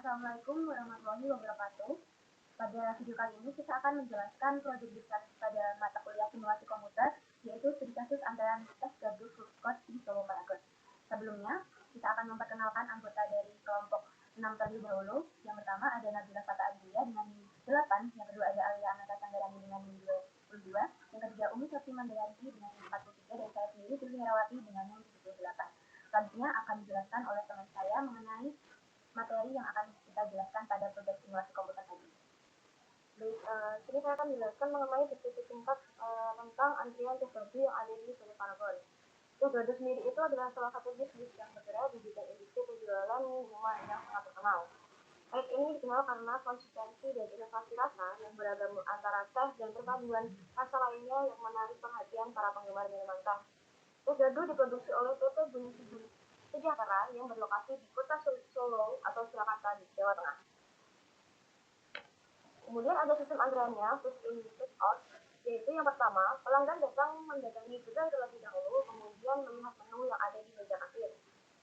Assalamualaikum warahmatullahi wabarakatuh. Pada video kali ini kita akan menjelaskan proyek dissertasi pada mata kuliah simulasi komputer, yaitu studi kasus antara tes gabus Foodcourt di Solo Paragon. Sebelumnya, kita akan memperkenalkan anggota dari kelompok 6 terlebih dahulu. Yang pertama ada Nabila Fata Adia dengan 8, yang kedua ada Alia Anata Sanggarani dengan 22, yang ketiga Umi Sati Mandayanti dengan 43, dan saya sendiri Sri Herawati dengan 78. Selanjutnya akan dijelaskan oleh teman saya mengenai materi yang akan kita jelaskan pada proyek simulasi komputer tadi. Jadi saya akan menjelaskan mengenai deskripsi singkat tentang antrian tes gabus yang ada di Solo Paragon. Tes gabus sendiri itu adalah salah satu bisnis yang bergerak di bidang industri penjualan minuman yang sangat terkenal. Proyek ini dikenal karena konsistensi dan inovasi rasa yang beragam antara teh dan perpaduan rasa lainnya yang menarik perhatian para penggemar minuman teh. Tes gabus diproduksi oleh PT Bunyi Sejahtera yang berlokasi di Kota Solo atau Surakarta di Jawa Tengah. Kemudian ada sistem antriannya, first in, first out, yaitu yang pertama, pelanggan datang mendatangi gerai terlebih dahulu, kemudian melihat menu yang ada di meja kasir.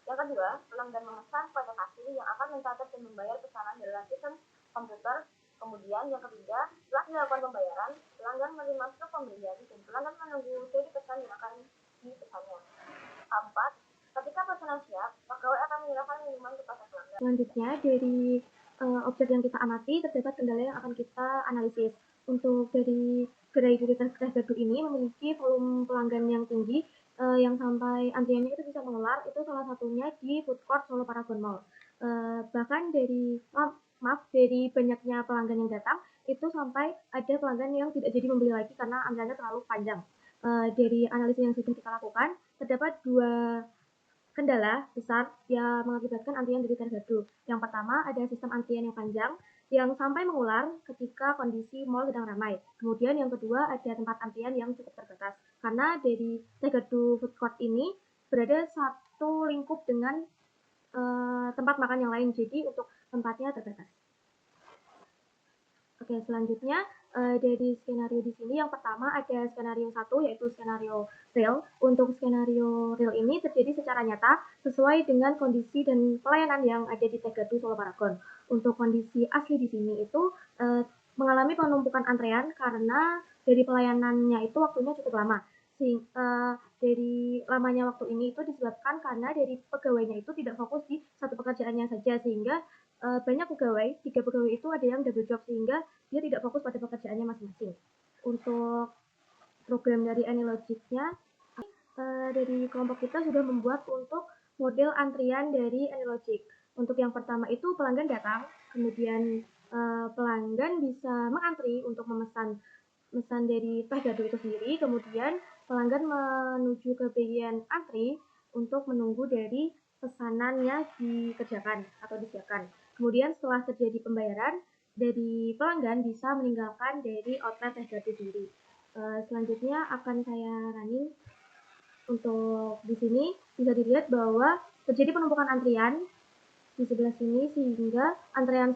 Yang kedua, pelanggan memesan pada kasir yang akan mencatat dan membayar pesanan dalam sistem komputer. Kemudian yang ketiga, setelah dilakukan pembayaran, pelanggan menerima slip pembelian dan pelanggan menunggu seri pesan yang akan dipesannya. Keempat, ketika pesanan siap, pegawai akan menyerahkan minuman kepada pelanggan. Selanjutnya dari objek yang kita amati terdapat kendala yang akan kita analisis. Untuk dari gerai tes gabus ini memiliki volume pelanggan yang tinggi yang sampai antriannya itu bisa mengular, itu salah satunya di food court Solo Paragon Mall. Bahkan dari banyaknya pelanggan yang datang itu sampai ada pelanggan yang tidak jadi membeli lagi karena antriannya terlalu panjang. Dari analisis yang sudah kita lakukan terdapat dua kendala besar yang mengakibatkan antrian dari tes gabus. Yang pertama ada sistem antrian yang panjang yang sampai mengular ketika kondisi mall sedang ramai. Kemudian yang kedua ada tempat antrian yang cukup terbatas karena dari tes gabus food court ini berada satu lingkup dengan tempat makan yang lain, jadi untuk tempatnya terbatas. Oke, selanjutnya dari skenario di sini yang pertama ada skenario 1 yaitu skenario real. Untuk skenario real ini terjadi secara nyata sesuai dengan kondisi dan pelayanan yang ada di tes gabus Solo Paragon. Untuk kondisi asli di sini itu mengalami penumpukan antrean karena dari pelayanannya itu waktunya cukup lama. Dari lamanya waktu ini itu disebabkan karena dari pegawainya itu tidak fokus di satu pekerjaannya saja, sehingga banyak pegawai, 3 pegawai itu ada yang double job sehingga dia tidak fokus pada pekerjaannya masing-masing. Untuk program dari AnyLogic-nya, dari kelompok kita sudah membuat untuk model antrian dari AnyLogic. Untuk yang pertama itu pelanggan datang, kemudian pelanggan bisa mengantri untuk memesan dari teh gabus itu sendiri, kemudian pelanggan menuju ke bagian antri untuk menunggu dari pesanannya dikerjakan atau disiapkan. Kemudian setelah terjadi pembayaran, dari pelanggan bisa meninggalkan dari outlet teh gabus sendiri. Selanjutnya akan saya running. Untuk di sini bisa dilihat bahwa terjadi penumpukan antrian di sebelah sini sehingga antrian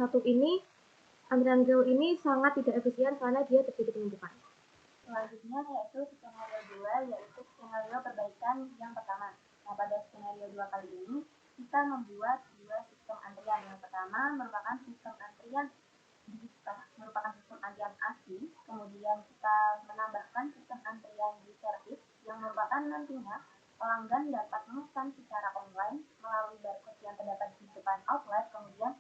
real ini sangat tidak efisien karena dia terjadi penumpukan. Selanjutnya yaitu skenario 2, yaitu skenario perbaikan yang pertama. Nah, pada skenario 2 kali ini kita membuat dua sistem antrian. Yang pertama merupakan sistem antrian asli, kemudian kita menambahkan sistem antrian di servis yang merupakan nantinya pelanggan dapat memesan secara online melalui barcode yang terdapat di depan outlet, kemudian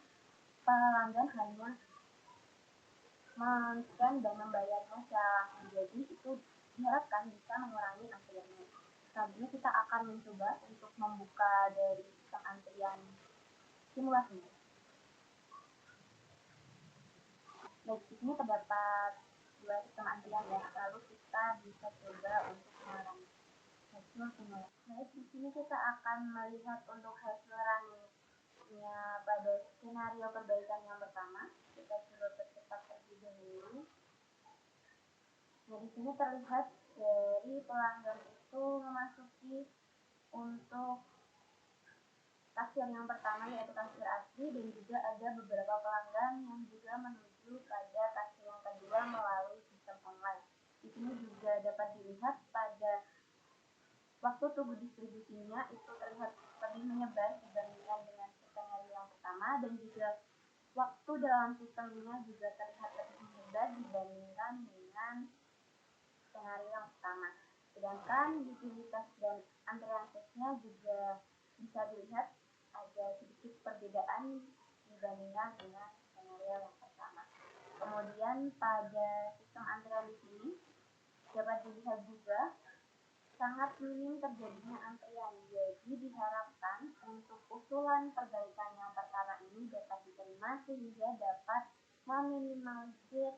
pelanggan hanya men-scan dan membayarnya secara langsung. Jadi itu diharapkan bisa mengurangi antriannya. Selanjutnya kita akan mencoba untuk membuka dari sistem antrian simulasi. Baik, di sini terdapat dua sistem antrian ya, lalu kita bisa coba untuk mengurangi hasil simulasi. Baik, di sini kita akan melihat untuk hasil runningnya pada skenario perbaikan yang pertama. Kita coba percepat terlebih dahulu. Nah, di sini terlihat dari pelanggan itu memasuki untuk kasir yang pertama yaitu kasir asli, dan juga ada beberapa pelanggan yang juga menuju pada kasir yang kedua melalui sistem online. Di sini juga dapat dilihat pada waktu tunggu distribusinya itu terlihat lebih menyebar dibandingkan dengan skenario yang pertama, dan juga Waktu dalam sistemnya juga terlihat lebih mudah dibandingkan dengan skenario yang pertama. Sedangkan utilitas dan antrean stage-nya juga bisa dilihat ada sedikit perbedaan dibandingkan dengan skenario yang pertama. Kemudian pada sistem antrean di sini dapat dilihat juga sangat minim terjadinya antrian. Jadi diharapkan untuk usulan perbaikan yang pertama ini dapat diterima sehingga dapat meminimalisir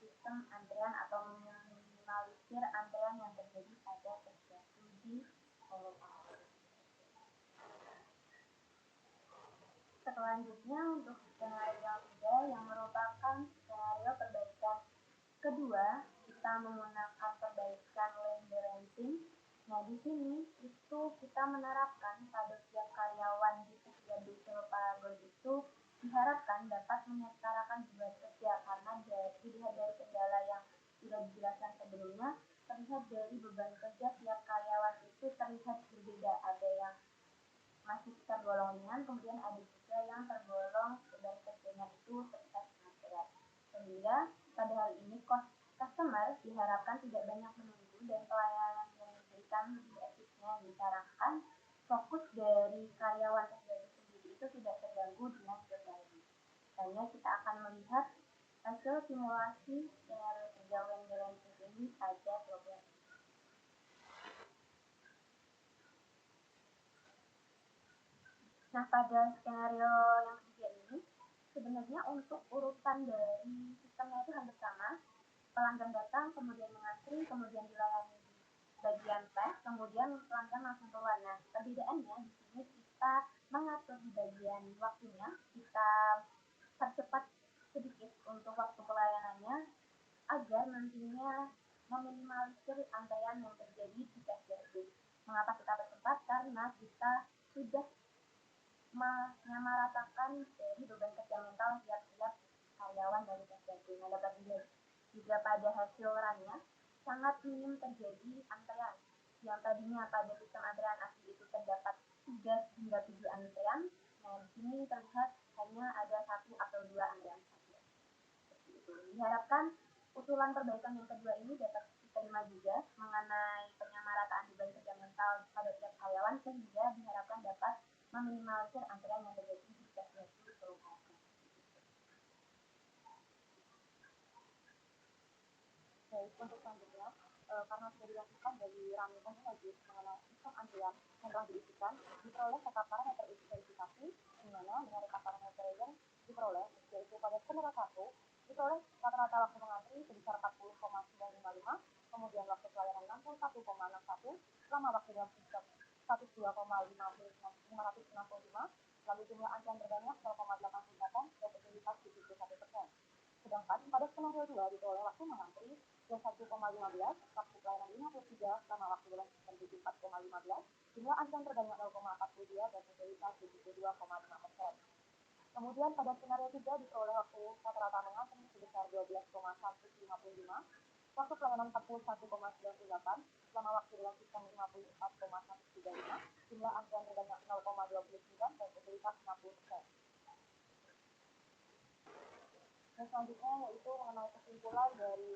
sistem antrian atau meminimalisir antrian yang terjadi pada terjadi di selanjutnya untuk skenario 3 yang merupakan skenario perbaikan kedua, kita menggunakan perbaikan land balancing. Nah, di sini itu kita menerapkan pada setiap karyawan di setiap paragon itu diharapkan dapat menyetarakan beban kerja karena dilihat dari kendala yang sudah dijelaskan sebelumnya, terlihat dari beban kerja tiap karyawan itu terlihat berbeda. Ada yang masih tergolong ringan, kemudian ada juga yang tergolong beban kerjanya itu terlihat sangat berat. Sehingga pada hal ini customer diharapkan tidak banyak menunggu dan pelayanan yang diberikan lebih efisien. Disarankan fokus dari karyawan SDG sendiri itu tidak terganggu dengan berbagi. Selanjutnya kita akan melihat hasil simulasi skenario 3 land balancing ini pada program. Nah, pada skenario yang ketiga ini, sebenarnya untuk urutan dari sistemnya itu hampir sama. Pelanggan datang, kemudian mengantri, kemudian dilayani di bagian tes, kemudian pelanggan langsung keluar. Nah, perbedaannya di sini kita mengatur di bagian waktunya, kita percepat sedikit untuk waktu pelayanannya agar nantinya meminimalisir antrean yang terjadi di tes gardu. Mengapa kita percepat? Karena kita sudah menyamaratakan dari beban kerja mental tiap-tiap karyawan dari tes gardu. Nah, dapat dilihat juga pada hasil runnya sangat minim terjadi antrean. Yang tadinya pada sistem antrean asli itu terdapat 3 hingga 7 antrean, nah di sini terlihat hanya ada 1 atau 2 antrean saja. Diharapkan usulan perbaikan yang kedua ini dapat diterima juga mengenai penyamarataan beban kerja mental pada tiap karyawan sehingga diharapkan dapat meminimalisir antrean yang terjadi di tes gardu perumahan. Baik, untuk selanjutnya, karena sudah dilakukan dari Rami Teknologi mengenai sistem antrian yang telah diisikan, diperoleh kata parameter verifikasi, di mana dengan kata parameter yang diperoleh, yaitu pada skenario 1, diperoleh rata-rata waktu mengantri sebesar 40,955, kemudian waktu pelayanan 61,61, lama waktu dalam sistem 102,565, lalu jumlah antrian terbanyak 0,88 dan efektivitas 71%. Sedangkan pada skenario 2 diperoleh waktu mengantri 21,15, waktu pelayanan 53, lama waktu dalam sistem 74,15, jumlah antrian terbanyak 0,42 dan efektivitas 72,5%. Kemudian pada skenario 3 diperoleh waktu rata-rata mengantri sebesar 12,155, waktu pelayanan 41,98, lama waktu dalam sistem 54,135, jumlah antrian terbanyak 0,29 dan efektivitas 60%. Dan selanjutnya yaitu mengenai kesimpulan dari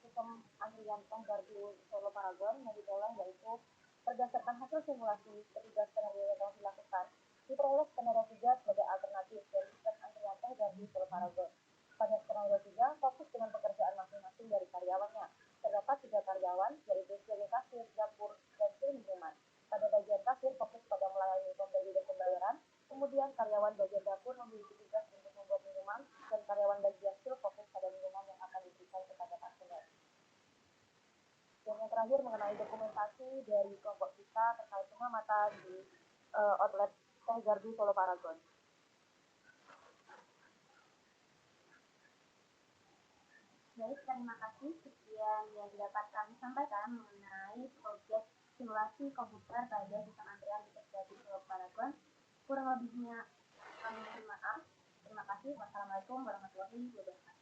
sistem antrian tes gardu Solo Paragon yang diperoleh, yaitu berdasarkan hasil simulasi ketiga skenario yang telah dilakukan, diperoleh skenario 3 sebagai alternatif dari sistem antrian tes gardu Solo Paragon. Pada skenario 3 fokus dengan pekerjaan masing-masing dari karyawannya. Terdapat 3 karyawan, yaitu sebagai kasir, dapur, dan minuman. Pada bagian kasir fokus pada melayani pembeli dan pembayaran, kemudian karyawan bagian dapur memiliki tugas untuk membuat minuman, dan karyawan bagian sil fokus pada minuman yang akan diberikan kepada customer. Dan yang terakhir mengenai dokumentasi dari kelompok kita terkait pengamatan di outlet Teh Gardu Solo Paragon. Baik, terima kasih. Sekian yang dapat kami sampaikan mengenai proyek simulasi komputer pada sistem antrian di Teh Gardu Solo Paragon. Kurang lebihnya kami mohon maaf. Terima kasih. Wassalamualaikum warahmatullahi wabarakatuh.